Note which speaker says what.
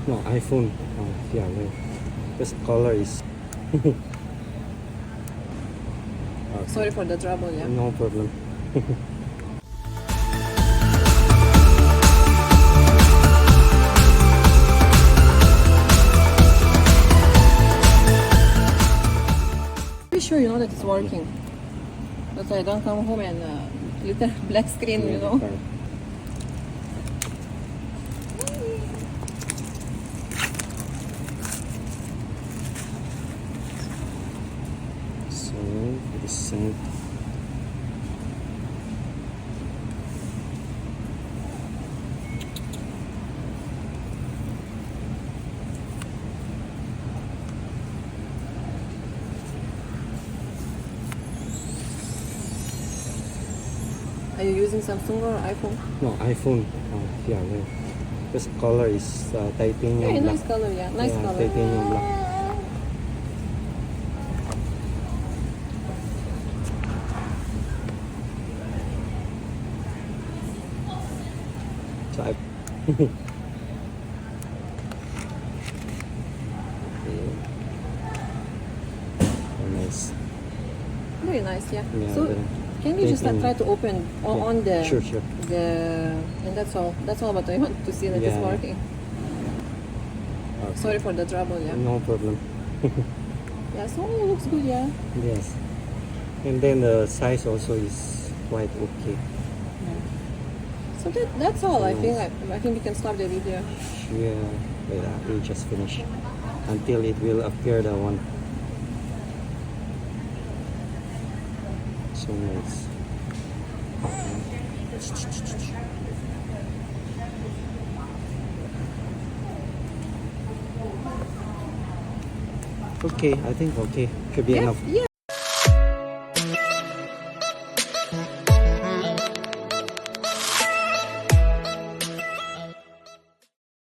Speaker 1: No, iPhone. Oh, yeah, no. This color is. Okay.
Speaker 2: Sorry for the trouble, yeah.
Speaker 1: No problem.
Speaker 2: Pretty sure you know that it's working. But I don't come home and little black screen, you know.
Speaker 1: So, for the scent.
Speaker 2: Are you using Samsung or iPhone?
Speaker 1: No, iPhone. Oh, yeah, no. This color is titanium
Speaker 2: Very
Speaker 1: black.
Speaker 2: nice color, yeah. Nice
Speaker 1: Yeah,
Speaker 2: color.
Speaker 1: titanium black. So I. Okay. Very nice.
Speaker 2: Very nice, yeah.
Speaker 1: Yeah,
Speaker 2: So
Speaker 1: very-
Speaker 2: can you just try to open on the
Speaker 1: Sure.
Speaker 2: and that's all. That's all. But I want to see that it's
Speaker 1: Yeah.
Speaker 2: working.
Speaker 1: Okay.
Speaker 2: Sorry for the trouble, yeah.
Speaker 1: No problem.
Speaker 2: Yeah, so it looks good, yeah.
Speaker 1: Yes. And then the size also is quite okay.
Speaker 2: So that's all. I think
Speaker 1: Nice.
Speaker 2: I think we can stop the video.
Speaker 1: Yeah. Wait, we just finish until it will appear the one. So nice. Okay, I think okay. Should be
Speaker 2: Yeah,
Speaker 1: enough.
Speaker 2: yeah.